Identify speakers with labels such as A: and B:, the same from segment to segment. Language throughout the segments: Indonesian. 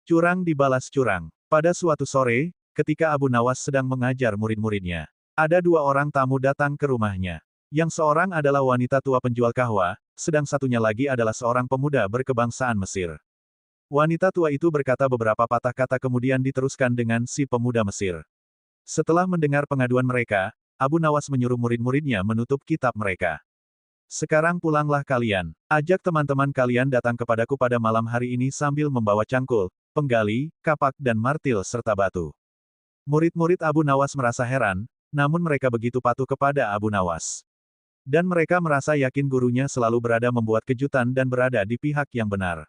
A: Curang dibalas curang. Pada suatu sore, ketika Abu Nawas sedang mengajar murid-muridnya, ada dua orang tamu datang ke rumahnya. Yang seorang adalah wanita tua penjual kahwa, sedang satunya lagi adalah seorang pemuda berkebangsaan Mesir. Wanita tua itu berkata beberapa patah kata kemudian diteruskan dengan si pemuda Mesir. Setelah mendengar pengaduan mereka, Abu Nawas menyuruh murid-muridnya menutup kitab mereka. Sekarang pulanglah kalian. Ajak teman-teman kalian datang kepadaku pada malam hari ini sambil membawa cangkul, penggali, kapak dan martil serta batu. Murid-murid Abu Nawas merasa heran, namun mereka begitu patuh kepada Abu Nawas. Dan mereka merasa yakin gurunya selalu berada membuat kejutan dan berada di pihak yang benar.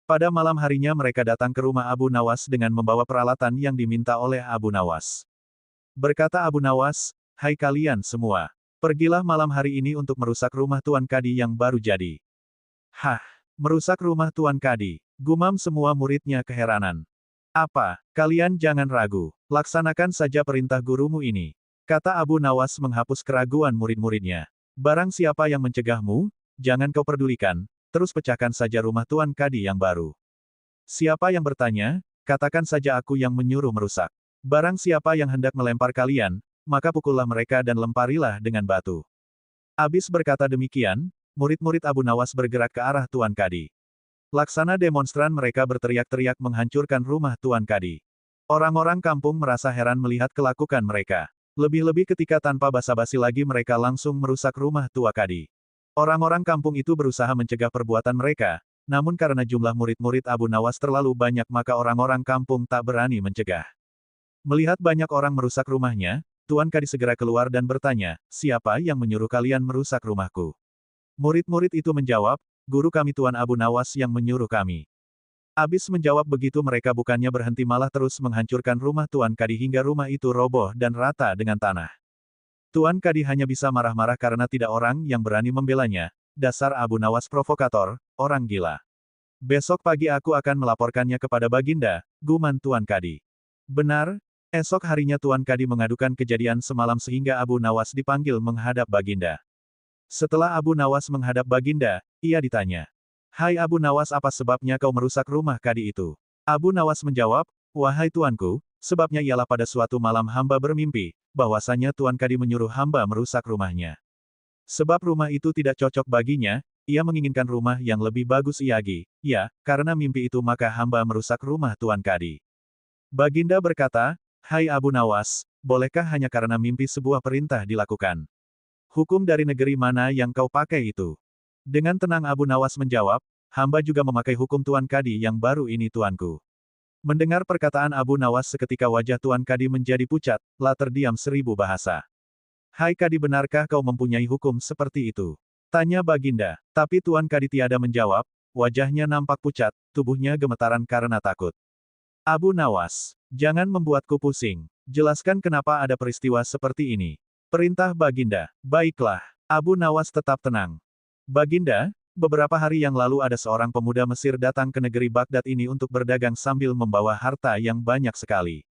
A: Pada malam harinya mereka datang ke rumah Abu Nawas dengan membawa peralatan yang diminta oleh Abu Nawas. Berkata Abu Nawas, "Hai kalian semua, pergilah malam hari ini untuk merusak rumah Tuan Kadi yang baru jadi." "Hah, merusak rumah Tuan Kadi?" gumam semua muridnya keheranan. "Apa, kalian jangan ragu, laksanakan saja perintah gurumu ini," kata Abu Nawas menghapus keraguan murid-muridnya. "Barang siapa yang mencegahmu, jangan kau pedulikan, terus pecahkan saja rumah Tuan Kadi yang baru. Siapa yang bertanya, katakan saja aku yang menyuruh merusak. Barang siapa yang hendak melempar kalian, maka pukullah mereka dan lemparilah dengan batu." Abis berkata demikian, murid-murid Abu Nawas bergerak ke arah Tuan Kadi. Laksana demonstran mereka berteriak-teriak menghancurkan rumah Tuan Kadi. Orang-orang kampung merasa heran melihat kelakukan mereka. Lebih-lebih ketika tanpa basa-basi lagi mereka langsung merusak rumah Tua Kadi. Orang-orang kampung itu berusaha mencegah perbuatan mereka, namun karena jumlah murid-murid Abu Nawas terlalu banyak maka orang-orang kampung tak berani mencegah. Melihat banyak orang merusak rumahnya, Tuan Kadi segera keluar dan bertanya, "Siapa yang menyuruh kalian merusak rumahku?" Murid-murid itu menjawab, "Guru kami Tuan Abu Nawas yang menyuruh kami." Abis menjawab begitu mereka bukannya berhenti malah terus menghancurkan rumah Tuan Kadi hingga rumah itu roboh dan rata dengan tanah. Tuan Kadi hanya bisa marah-marah karena tidak orang yang berani membelanya. "Dasar Abu Nawas provokator, orang gila. Besok pagi aku akan melaporkannya kepada Baginda," guman Tuan Kadi. Benar, esok harinya Tuan Kadi mengadukan kejadian semalam sehingga Abu Nawas dipanggil menghadap Baginda. Setelah Abu Nawas menghadap Baginda, ia ditanya, "Hai Abu Nawas, apa sebabnya kau merusak rumah Kadi itu?" Abu Nawas menjawab, "Wahai tuanku, sebabnya ialah pada suatu malam hamba bermimpi, bahwasanya Tuan Kadi menyuruh hamba merusak rumahnya. Sebab rumah itu tidak cocok baginya, ia menginginkan rumah yang lebih bagus lagi. Ya, karena mimpi itu maka hamba merusak rumah Tuan Kadi." Baginda berkata, "Hai Abu Nawas, bolehkah hanya karena mimpi sebuah perintah dilakukan? Hukum dari negeri mana yang kau pakai itu?" Dengan tenang Abu Nawas menjawab, "Hamba juga memakai hukum Tuan Kadi yang baru ini tuanku." Mendengar perkataan Abu Nawas seketika wajah Tuan Kadi menjadi pucat, lah terdiam 1000 bahasa. "Hai Kadi, benarkah kau mempunyai hukum seperti itu?" tanya Baginda. Tapi Tuan Kadi tiada menjawab, wajahnya nampak pucat, tubuhnya gemetaran karena takut. "Abu Nawas, jangan membuatku pusing. Jelaskan kenapa ada peristiwa seperti ini." Perintah Baginda. "Baiklah." Abu Nawas tetap tenang. "Baginda, beberapa hari yang lalu ada seorang pemuda Mesir datang ke negeri Baghdad ini untuk berdagang sambil membawa harta yang banyak sekali.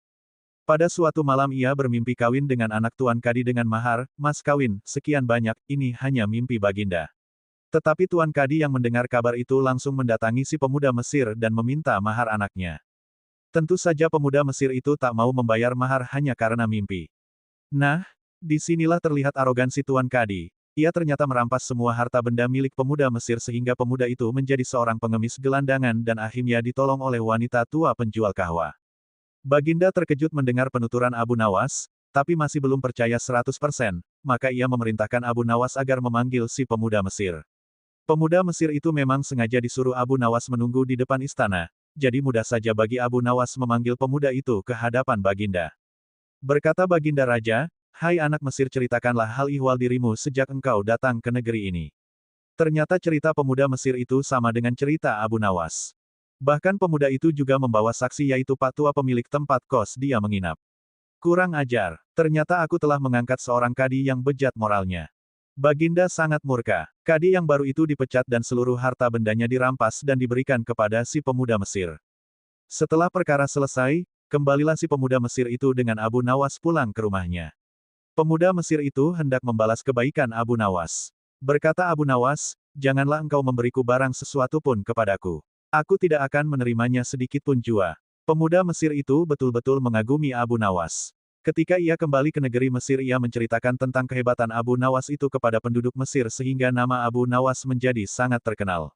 A: Pada suatu malam ia bermimpi kawin dengan anak Tuan Kadi dengan mahar, mas kawin, sekian banyak, ini hanya mimpi Baginda." Tetapi Tuan Kadi yang mendengar kabar itu langsung mendatangi si pemuda Mesir dan meminta mahar anaknya. Tentu saja pemuda Mesir itu tak mau membayar mahar hanya karena mimpi. Nah, disinilah terlihat arogansi Tuan Kadi. Ia ternyata merampas semua harta benda milik pemuda Mesir sehingga pemuda itu menjadi seorang pengemis gelandangan dan akhirnya ditolong oleh wanita tua penjual kahwa. Baginda terkejut mendengar penuturan Abu Nawas, tapi masih belum percaya 100%, maka ia memerintahkan Abu Nawas agar memanggil si pemuda Mesir. Pemuda Mesir itu memang sengaja disuruh Abu Nawas menunggu di depan istana, jadi mudah saja bagi Abu Nawas memanggil pemuda itu ke hadapan Baginda. Berkata Baginda Raja, "Hai anak Mesir, ceritakanlah hal ihwal dirimu sejak engkau datang ke negeri ini." Ternyata cerita pemuda Mesir itu sama dengan cerita Abu Nawas. Bahkan pemuda itu juga membawa saksi yaitu Pak Tua pemilik tempat kos dia menginap. "Kurang ajar, ternyata aku telah mengangkat seorang kadi yang bejat moralnya." Baginda sangat murka. Kadi yang baru itu dipecat dan seluruh harta bendanya dirampas dan diberikan kepada si pemuda Mesir. Setelah perkara selesai, kembalilah si pemuda Mesir itu dengan Abu Nawas pulang ke rumahnya. Pemuda Mesir itu hendak membalas kebaikan Abu Nawas. Berkata Abu Nawas, "Janganlah engkau memberiku barang sesuatu pun kepadaku. Aku tidak akan menerimanya sedikit pun jua. Pemuda Mesir itu betul-betul mengagumi Abu Nawas. Ketika ia kembali ke negeri Mesir, ia menceritakan tentang kehebatan Abu Nawas itu kepada penduduk Mesir sehingga nama Abu Nawas menjadi sangat terkenal.